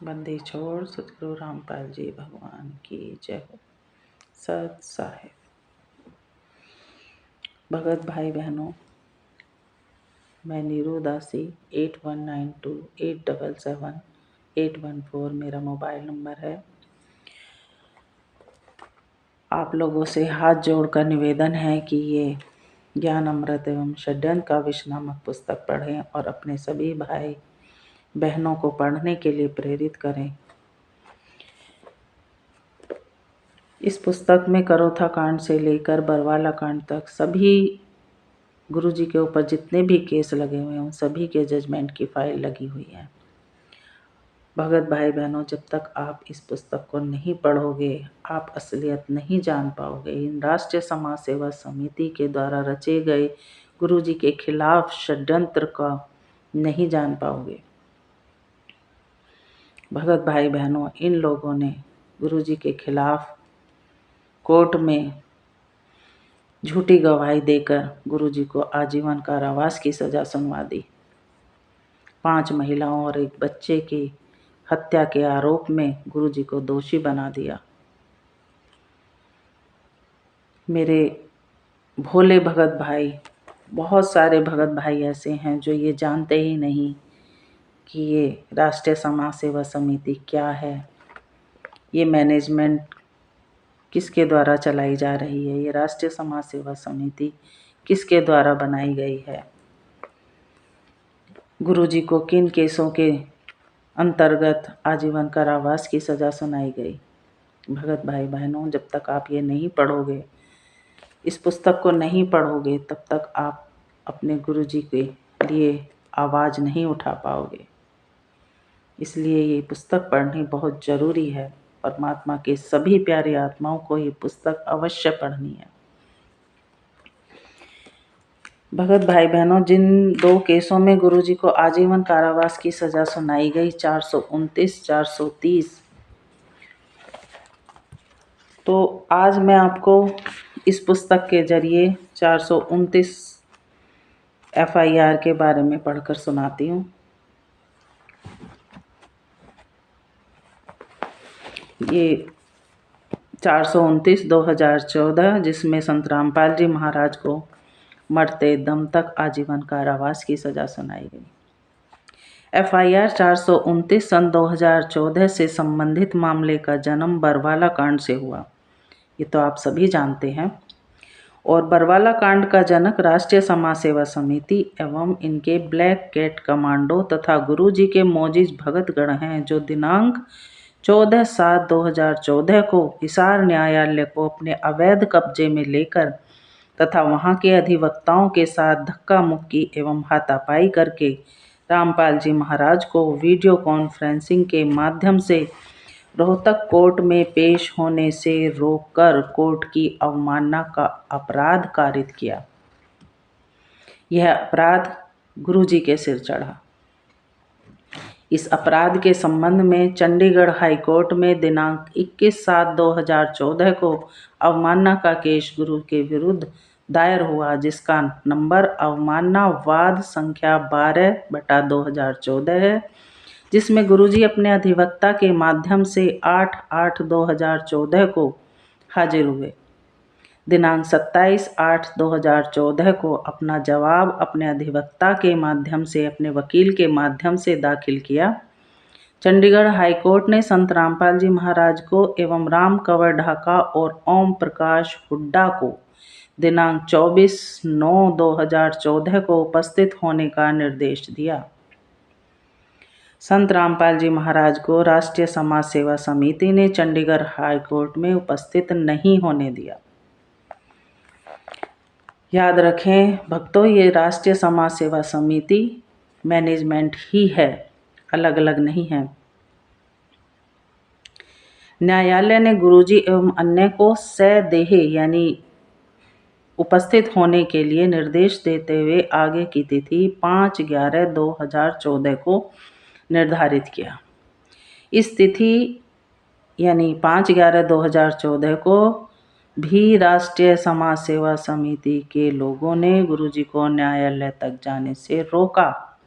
बंदी छोड़ सतगुरु रामपाल जी भगवान की जय हो। सत साहिब। भगत भाई बहनों, मैं नीरू दासी 8192877814 मेरा मोबाइल नंबर है। आप लोगों से हाथ जोड़कर निवेदन है कि ये ज्ञान अमृत एवं षड्यंत्र का विष नामक पुस्तक पढ़ें और अपने सभी भाई बहनों को पढ़ने के लिए प्रेरित करें। इस पुस्तक में करोथा कांड से लेकर बरवाला कांड तक सभी गुरुजी के ऊपर जितने भी केस लगे हुए हैं उन सभी के जजमेंट की फाइल लगी हुई है। भगत भाई बहनों, जब तक आप इस पुस्तक को नहीं पढ़ोगे आप असलियत नहीं जान पाओगे। इन राष्ट्रीय समाज सेवा समिति के द्वारा रचे गए गुरुजी के खिलाफ षड्यंत्र का नहीं जान पाओगे। भगत भाई बहनों, इन लोगों ने गुरुजी के खिलाफ कोर्ट में झूठी गवाही देकर गुरुजी को आजीवन कारावास की सजा सुनवा दी। 5 महिलाओं और एक बच्चे की हत्या के आरोप में गुरुजी को दोषी बना दिया। मेरे भोले भगत भाई, बहुत सारे भगत भाई ऐसे हैं जो ये जानते ही नहीं कि ये राष्ट्रीय समाज सेवा समिति क्या है, ये मैनेजमेंट किसके द्वारा चलाई जा रही है, ये राष्ट्रीय समाज सेवा समिति किसके द्वारा बनाई गई है, गुरुजी को किन केसों के अंतर्गत आजीवन कारावास की सज़ा सुनाई गई। भगत भाई बहनों, जब तक आप ये नहीं पढ़ोगे, इस पुस्तक को नहीं पढ़ोगे, तब तक आप अपने गुरुजी के लिए आवाज़ नहीं उठा पाओगे। इसलिए ये पुस्तक पढ़नी बहुत ज़रूरी है। परमात्मा के सभी प्यारे आत्माओं को ये पुस्तक अवश्य पढ़नी है। भगत भाई बहनों, जिन 2 केसों में गुरुजी को आजीवन कारावास की सज़ा सुनाई गई, 429, 430, तो आज मैं आपको इस पुस्तक के जरिए 429 FIR के बारे में पढ़कर सुनाती हूँ। ये 429 2014, जिसमें संत रामपाल जी महाराज को मरते दम तक आजीवन कारावास की सज़ा सुनाई गई। FIR 429 सन 2014 से संबंधित मामले का जन्म बरवाला कांड से हुआ, ये तो आप सभी जानते हैं। और बरवाला कांड का जनक राष्ट्रीय समाज सेवा समिति एवं इनके ब्लैक कैट कमांडो तथा गुरुजी के मोजिज भगतगण हैं, जो दिनांक 14/7/2014 को हिसार न्यायालय को अपने अवैध कब्जे में लेकर तथा वहां के अधिवक्ताओं के साथ धक्का मुक्की एवं हाथापाई करके रामपाल जी महाराज को वीडियो कॉन्फ्रेंसिंग के माध्यम से रोहतक कोर्ट में पेश होने से रोककर कोर्ट की अवमानना का अपराध कारित किया। यह अपराध गुरुजी के सिर चढ़ा। इस अपराध के संबंध में चंडीगढ़ हाई कोर्ट में दिनांक 21/7/2014 को अवमानना का केस गुरु के विरुद्ध दायर हुआ, जिसका नंबर अवमानना वाद संख्या 12/2014 है, जिसमें गुरुजी अपने अधिवक्ता के माध्यम से 8/8/2014 को हाजिर हुए। दिनांक 27/8/2014 को अपना जवाब अपने अधिवक्ता के माध्यम से अपने वकील के माध्यम से दाखिल किया। चंडीगढ़ हाई कोर्ट ने संत रामपाल जी महाराज को एवं राम कंवर ढाका और ओम प्रकाश हुड्डा को दिनांक 24/9/2014 को उपस्थित होने का निर्देश दिया। संत रामपाल जी महाराज को राष्ट्रीय समाज सेवा समिति ने चंडीगढ़ हाई कोर्ट में उपस्थित नहीं होने दिया। याद रखें भक्तों, ये राष्ट्रीय समाज सेवा समिति मैनेजमेंट ही है, अलग अलग नहीं है। न्यायालय ने गुरुजी एवं अन्य को सदेह यानी उपस्थित होने के लिए निर्देश देते हुए आगे की तिथि 5/11/2014 को निर्धारित किया। इस तिथि यानी 5/11/2014 को भी राष्ट्रीय समाज सेवा समिति के लोगों ने गुरुजी को न्यायालय तक जाने से रोका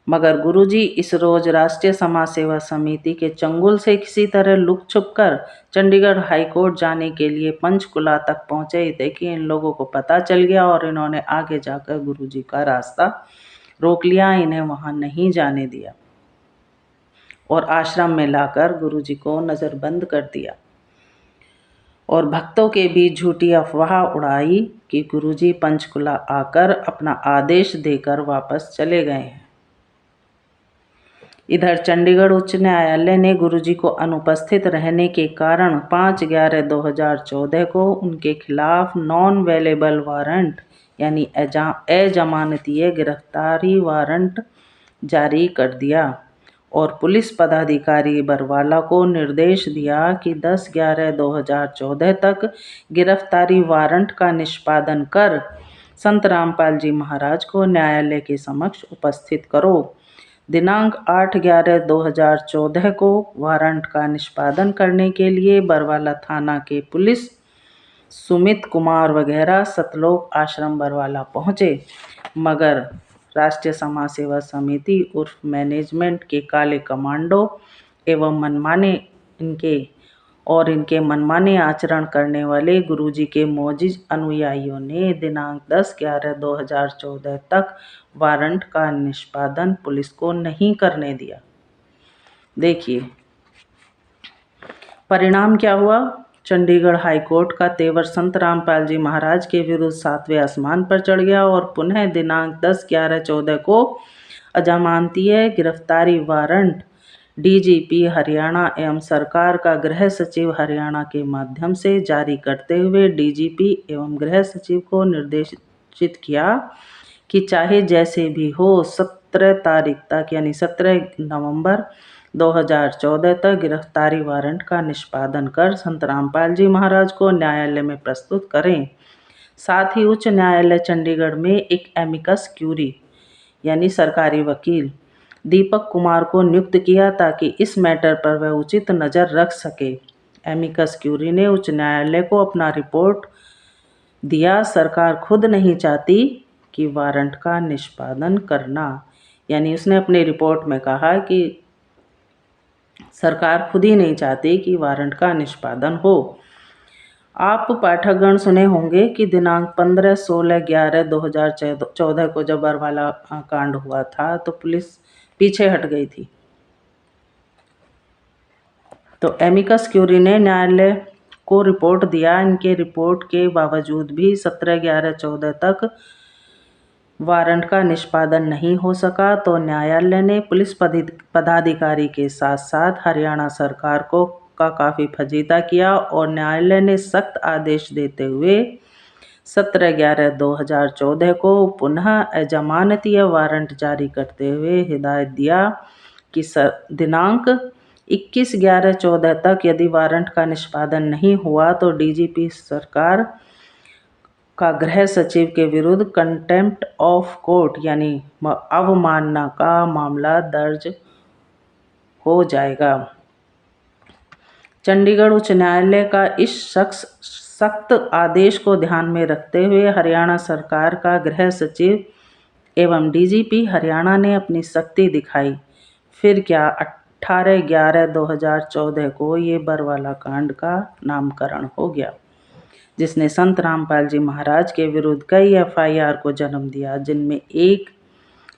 मगर गुरुजी इस रोज राष्ट्रीय समाज सेवा समिति के चंगुल से किसी तरह लुक छुप कर चंडीगढ़ हाईकोर्ट जाने के लिए पंचकुला तक पहुंचे। देखिए, इन लोगों को पता चल गया और इन्होंने आगे जाकर गुरुजी का रास्ता रोक लिया, इन्हें वहां नहीं जाने दिया और आश्रम में लाकर गुरुजी को नज़रबंद कर दिया और भक्तों के बीच झूठी अफवाह उड़ाई कि गुरुजी पंचकुला आकर अपना आदेश देकर वापस चले गए हैं। इधर चंडीगढ़ उच्च न्यायालय ने गुरुजी को अनुपस्थित रहने के कारण 5/11/2014 को उनके खिलाफ नॉन वेलेबल वारंट यानी अजमानतीय गिरफ्तारी वारंट जारी कर दिया और पुलिस पदाधिकारी बरवाला को निर्देश दिया कि 10/11/2014 तक गिरफ्तारी वारंट का निष्पादन कर संत रामपाल जी महाराज को न्यायालय के समक्ष उपस्थित करो। दिनांक 8/11/2014 को वारंट का निष्पादन करने के लिए बरवाला थाना के पुलिस सुमित कुमार वगैरह सतलोक आश्रम बरवाला पहुंचे, मगर राष्ट्रीय समाज सेवा समिति उर्फ मैनेजमेंट के काले कमांडो एवं इनके मनमाने आचरण करने वाले गुरुजी के मोजिज अनुयायियों ने दिनांक 10/11/2014 तक वारंट का निष्पादन पुलिस को नहीं करने दिया। देखिए परिणाम क्या हुआ। चंडीगढ़ हाईकोर्ट का तेवर संत रामपाल जी महाराज के विरुद्ध 7वें आसमान पर चढ़ गया और पुनः दिनांक 10/11/14 को अजमानतीय गिरफ्तारी वारंट डीजीपी हरियाणा एवं सरकार का गृह सचिव हरियाणा के माध्यम से जारी करते हुए डीजीपी एवं गृह सचिव को निर्देशित किया कि चाहे जैसे भी हो 17 तारीख तक यानी 17 नवंबर 2014 तक गिरफ्तारी वारंट का निष्पादन कर संत रामपाल जी महाराज को न्यायालय में प्रस्तुत करें। साथ ही उच्च न्यायालय चंडीगढ़ में एक एमिकस क्यूरी यानी सरकारी वकील दीपक कुमार को नियुक्त किया ताकि इस मैटर पर वह उचित नज़र रख सके। एमिकस क्यूरी ने उच्च न्यायालय को अपना रिपोर्ट दिया। सरकार खुद नहीं चाहती कि वारंट का निष्पादन करना, यानी उसने अपनी रिपोर्ट में कहा कि सरकार खुद ही नहीं चाहती कि वारंट का निष्पादन हो। आप पाठकगण सुने होंगे कि दिनांक 15, 16, 11, 2014 को जब बरवाला कांड हुआ था तो पुलिस पीछे हट गई थी। तो एमिकस क्यूरी ने न्यायालय को रिपोर्ट दिया। इनके रिपोर्ट के बावजूद भी 17/11/14 तक वारंट का निष्पादन नहीं हो सका, तो न्यायालय ने पुलिस पदाधिकारी के साथ साथ हरियाणा सरकार का काफ़ी फजीता किया और न्यायालय ने सख्त आदेश देते हुए 17/11/2014 को पुनः अजमानतीय वारंट जारी करते हुए हिदायत दिया कि दिनांक 21/11/14 तक यदि वारंट का निष्पादन नहीं हुआ तो डीजीपी सरकार का गृह सचिव के विरुद्ध कंटेम्प्ट ऑफ कोर्ट यानी अवमानना का मामला दर्ज हो जाएगा। चंडीगढ़ उच्च न्यायालय का इस सख्त आदेश को ध्यान में रखते हुए हरियाणा सरकार का गृह सचिव एवं डीजीपी हरियाणा ने अपनी सख्ती दिखाई। फिर क्या 18/11/2014 को ये बरवाला कांड का नामकरण हो गया, जिसने संत रामपाल जी महाराज के विरुद्ध कई एफआईआर को जन्म दिया, जिनमें एक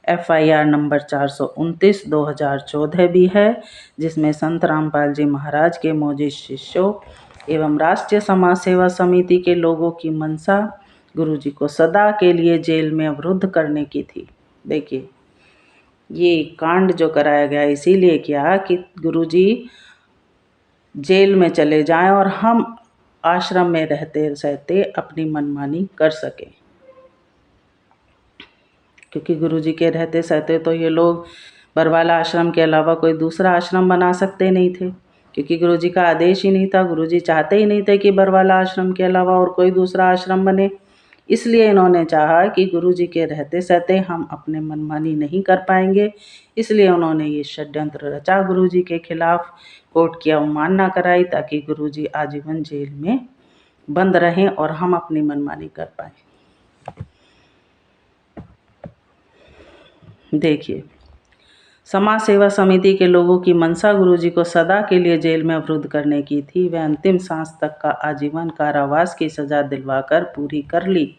एफआईआर नंबर 429/2014 भी है, जिसमें संत रामपाल जी महाराज के मौजूद शिष्यों एवं राष्ट्रीय समाज सेवा समिति के लोगों की मंशा गुरुजी को सदा के लिए जेल में अवरुद्ध करने की थी। देखिए, ये कांड जो कराया गया इसीलिए किया कि गुरुजी जेल में चले जाएं और हम आश्रम में रहते रहते अपनी मनमानी कर सकें, क्योंकि गुरुजी के रहते सहते तो ये लोग बरवाला आश्रम के अलावा कोई दूसरा आश्रम बना सकते नहीं थे, क्योंकि गुरुजी का आदेश ही नहीं था। गुरुजी चाहते ही नहीं थे कि बरवाला आश्रम के अलावा और कोई दूसरा आश्रम बने। इसलिए इन्होंने चाहा कि गुरुजी के रहते सहते हम अपने मनमानी नहीं कर पाएंगे, इसलिए उन्होंने ये षड्यंत्र रचा, गुरुजी के खिलाफ कोर्ट की अवमानना कराई ताकि गुरुजी आजीवन जेल में बंद रहें और हम अपनी मनमानी कर पाएं। देखिए, समाज सेवा समिति के लोगों की मंशा गुरुजी को सदा के लिए जेल में अवरुद्ध करने की थी। वे अंतिम सांस तक का आजीवन कारावास की सजा दिलवाकर पूरी कर ली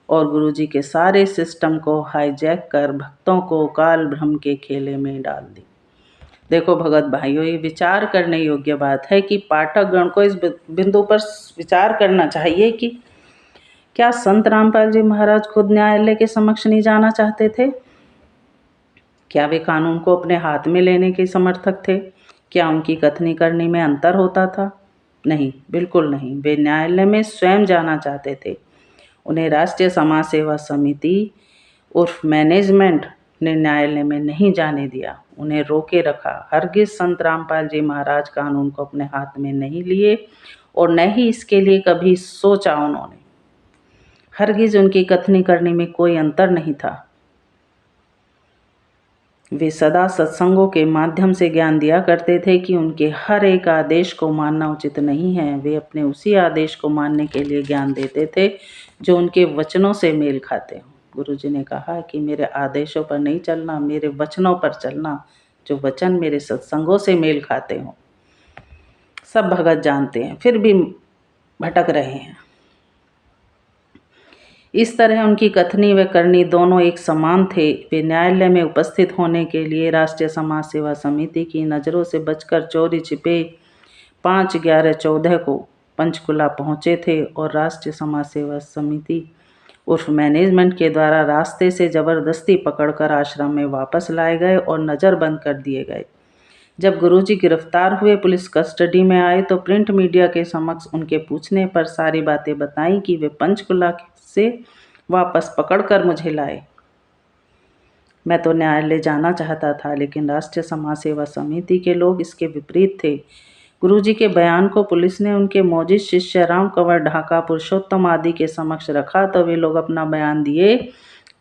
और गुरुजी के सारे सिस्टम को हाईजैक कर भक्तों को काल भ्रम के खेले में डाल दी। देखो भगत भाइयों, ये विचार करने योग्य बात है कि पाठक गण को इस बिंदु पर विचार करना चाहिए कि क्या संत रामपाल जी महाराज खुद न्यायालय के समक्ष नहीं जाना चाहते थे? क्या वे कानून को अपने हाथ में लेने के समर्थक थे? क्या उनकी कथनी करनी में अंतर होता था? नहीं, बिल्कुल नहीं। वे न्यायालय में स्वयं जाना चाहते थे। उन्हें राष्ट्रीय समाज सेवा समिति उर्फ मैनेजमेंट ने न्यायालय में नहीं जाने दिया, उन्हें रोके रखा। हरगिज संत रामपाल जी महाराज कानून को अपने हाथ में नहीं लिए और न ही इसके लिए कभी सोचा उन्होंने। हरगिज उनकी कथनी करने में कोई अंतर नहीं था। वे सदा सत्संगों के माध्यम से ज्ञान दिया करते थे कि उनके हर एक आदेश को मानना उचित नहीं है। वे अपने उसी आदेश को मानने के लिए ज्ञान देते थे जो उनके वचनों से मेल खाते हों। गुरुजी ने कहा कि मेरे आदेशों पर नहीं चलना, मेरे वचनों पर चलना, जो वचन मेरे सत्संगों से मेल खाते हों। सब भगत जानते हैं, फिर भी भटक रहे हैं। इस तरह उनकी कथनी व करनी दोनों एक समान थे। वे न्यायालय में उपस्थित होने के लिए राष्ट्रीय समाज सेवा समिति की नज़रों से बचकर चोरी छिपे 5/11/14 को पंचकुला पहुँचे थे और राष्ट्रीय समाज सेवा समिति उर्फ मैनेजमेंट के द्वारा रास्ते से जबरदस्ती पकड़कर आश्रम में वापस लाए गए और नज़रबंद कर दिए गए। जब गुरुजी गिरफ्तार हुए, पुलिस कस्टडी में आए तो प्रिंट मीडिया के समक्ष उनके पूछने पर सारी बातें बताई कि वे पंचकुला से वापस पकड़कर मुझे लाए। मैं तो न्यायालय जाना चाहता था, लेकिन राष्ट्रीय समाज सेवा समिति के लोग इसके विपरीत थे। गुरुजी के बयान को पुलिस ने उनके मौजिद शिष्य राम कंवर ढाका, पुरुषोत्तम आदि के समक्ष रखा तो वे लोग अपना बयान दिए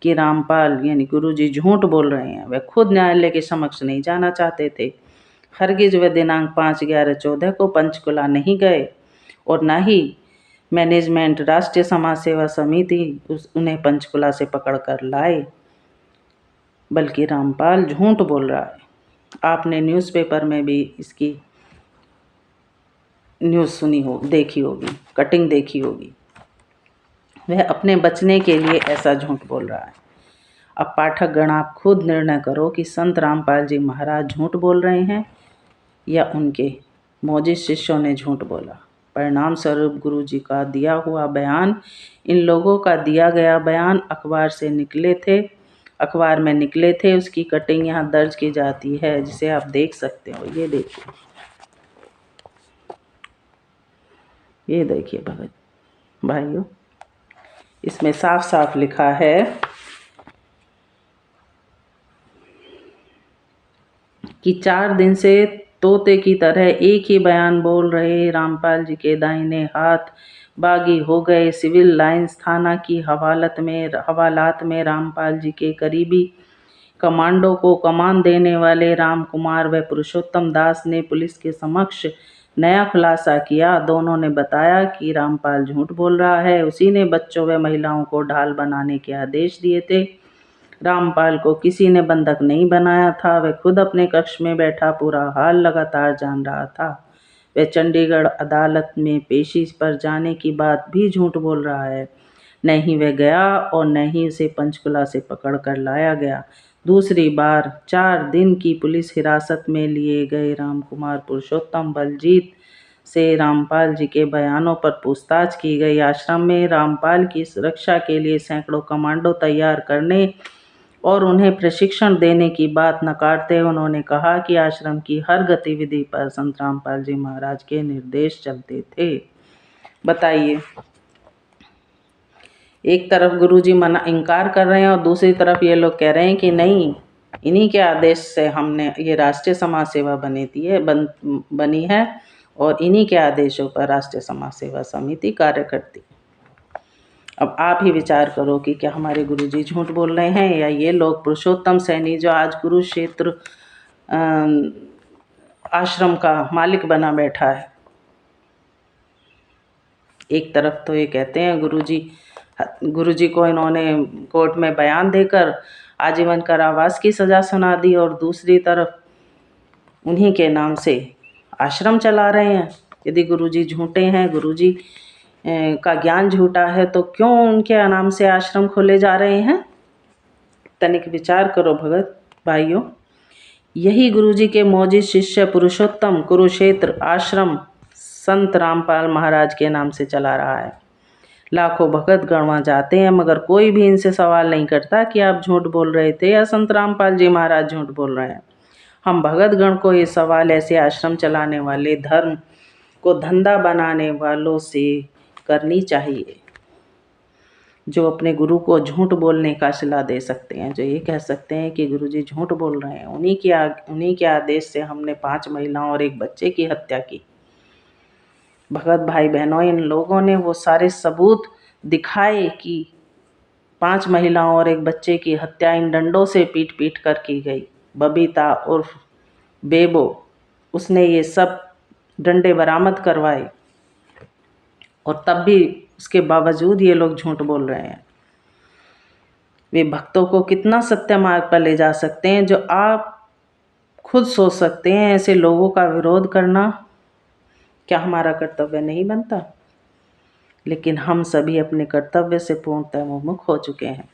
कि रामपाल यानी गुरुजी झूठ बोल रहे हैं। वे खुद न्यायालय के समक्ष नहीं जाना चाहते थे। हरगिज वे दिनांक 5/11/14 को पंचकुला नहीं गए और न ही मैनेजमेंट राष्ट्रीय समाज सेवा समिति उन्हें पंचकुला से पकड़कर लाए, बल्कि रामपाल झूठ बोल रहा है। आपने न्यूज़पेपर में भी इसकी न्यूज़ सुनी हो, देखी होगी, कटिंग देखी होगी। वह अपने बचने के लिए ऐसा झूठ बोल रहा है। अब पाठक गण आप खुद निर्णय करो कि संत रामपाल जी महाराज झूठ बोल रहे हैं या उनके मौजिद शिष्यों ने झूठ बोला। परिणाम स्वरूप गुरु जी का दिया हुआ बयान, इन लोगों का दिया गया बयान अखबार में निकले थे। उसकी कटिंग यहाँ दर्ज की जाती है, जिसे आप देख सकते हो। ये देखिए भगत भाइयों, इसमें साफ साफ लिखा है कि 4 दिन से तोते की तरह एक ही बयान बोल रहे रामपाल जी के दाहिने हाथ बागी हो गए। सिविल लाइंस थाना की हवालात में रामपाल जी के करीबी कमांडो को कमान देने वाले राम कुमार व पुरुषोत्तम दास ने पुलिस के समक्ष नया खुलासा किया। दोनों ने बताया कि रामपाल झूठ बोल रहा है। उसी ने बच्चों व महिलाओं को ढाल बनाने के आदेश दिए थे। रामपाल को किसी ने बंधक नहीं बनाया था। वह खुद अपने कक्ष में बैठा पूरा हाल लगातार जान रहा था। वह चंडीगढ़ अदालत में पेशी पर जाने की बात भी झूठ बोल रहा है। न ही वह गया और न ही उसे पंचकुला से पकड़ कर लाया गया। दूसरी बार 4 दिन की पुलिस हिरासत में लिए गए रामकुमार पुरुषोत्तम बलजीत से रामपाल जी के बयानों पर पूछताछ की गई। आश्रम में रामपाल की सुरक्षा के लिए सैकड़ों कमांडो तैयार करने और उन्हें प्रशिक्षण देने की बात नकारते उन्होंने कहा कि आश्रम की हर गतिविधि पर संत रामपाल जी महाराज के निर्देश चलते थे। बताइए, एक तरफ गुरुजी इनकार कर रहे हैं और दूसरी तरफ ये लोग कह रहे हैं कि नहीं, इन्हीं के आदेश से हमने ये राष्ट्रीय समाज सेवा बनी है और इन्हीं के आदेशों पर राष्ट्रीय समाज सेवा समिति कार्य करती है। अब आप ही विचार करो कि क्या हमारे गुरुजी झूठ बोल रहे हैं या ये लोग पुरुषोत्तम सैनी जो आज कुरुक्षेत्र आश्रम का मालिक बना बैठा है। एक तरफ तो ये कहते हैं गुरुजी को इन्होंने कोर्ट में बयान देकर आजीवन कारावास की सज़ा सुना दी और दूसरी तरफ उन्हीं के नाम से आश्रम चला रहे हैं। यदि गुरुजी झूठे हैं, गुरुजी का ज्ञान झूठा है, तो क्यों उनके नाम से आश्रम खोले जा रहे हैं? तनिक विचार करो भगत भाइयों। यही गुरुजी के मौजिद शिष्य पुरुषोत्तम कुरुक्षेत्र आश्रम संत रामपाल महाराज के नाम से चला रहा है। लाखों भगत गण वहाँ जाते हैं, मगर कोई भी इनसे सवाल नहीं करता कि आप झूठ बोल रहे थे या संत रामपाल जी महाराज झूठ बोल रहे हैं। हम भगत गण को ये सवाल ऐसे आश्रम चलाने वाले, धर्म को धंधा बनाने वालों से करनी चाहिए, जो अपने गुरु को झूठ बोलने का सिला दे सकते हैं, जो ये कह सकते हैं कि गुरुजी झूठ बोल रहे हैं। उन्हीं के आदेश से हमने 5 महिलाओं और 1 बच्चे की हत्या की। भगत भाई बहनों, इन लोगों ने वो सारे सबूत दिखाए कि 5 महिलाओं और 1 बच्चे की हत्या इन डंडों से पीट पीट कर की गई। बबीता उर्फ बेबो, उसने ये सब डंडे बरामद करवाए और तब भी उसके बावजूद ये लोग झूठ बोल रहे हैं। वे भक्तों को कितना सत्य मार्ग पर ले जा सकते हैं, जो आप खुद सोच सकते हैं। ऐसे लोगों का विरोध करना क्या हमारा कर्तव्य नहीं बनता? लेकिन हम सभी अपने कर्तव्य से पूर्णतः विमुख हो चुके हैं।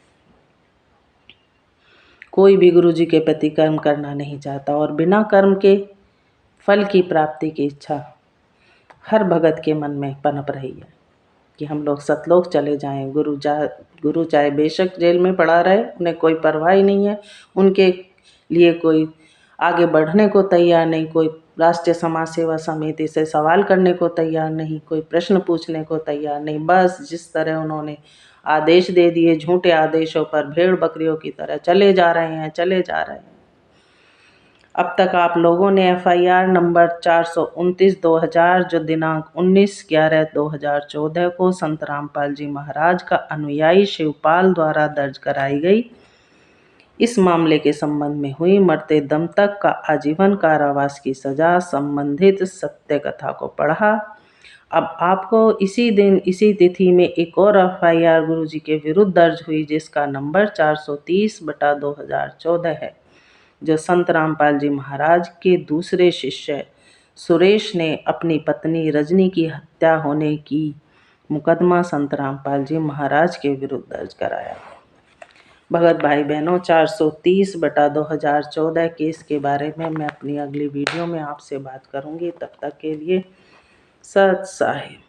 कोई भी गुरुजी के प्रति कर्म करना नहीं चाहता और बिना कर्म के फल की प्राप्ति की इच्छा हर भगत के मन में पनप रही है कि हम लोग सतलोक चले जाएं। गुरु चाहे बेशक जेल में पड़ा रहे, उन्हें कोई परवाह ही नहीं है। उनके लिए कोई आगे बढ़ने को तैयार नहीं, कोई राष्ट्रीय समाज सेवा समिति से सवाल करने को तैयार नहीं, कोई प्रश्न पूछने को तैयार नहीं। बस जिस तरह उन्होंने आदेश दे दिए, झूठे आदेशों पर भेड़ बकरियों की तरह चले जा रहे हैं। अब तक आप लोगों ने FIR नंबर 429/2000 जो दिनांक 19/11/2014 को संत रामपाल जी महाराज का अनुयायी शिवपाल द्वारा दर्ज कराई गई इस मामले के संबंध में हुई मरते दम तक का आजीवन कारावास की सजा संबंधित सत्य कथा को पढ़ा। अब आपको इसी दिन इसी तिथि में एक और FIR गुरुजी के विरुद्ध दर्ज हुई, जिसका नंबर 430/2014 है, जो संत रामपाल जी महाराज के दूसरे शिष्य सुरेश ने अपनी पत्नी रजनी की हत्या होने की मुकदमा संत रामपाल जी महाराज के विरुद्ध दर्ज कराया। भगत भाई बहनों, 430/2014 केस के बारे में मैं अपनी अगली वीडियो में आपसे बात करूंगी। तब तक के लिए सत साहिब।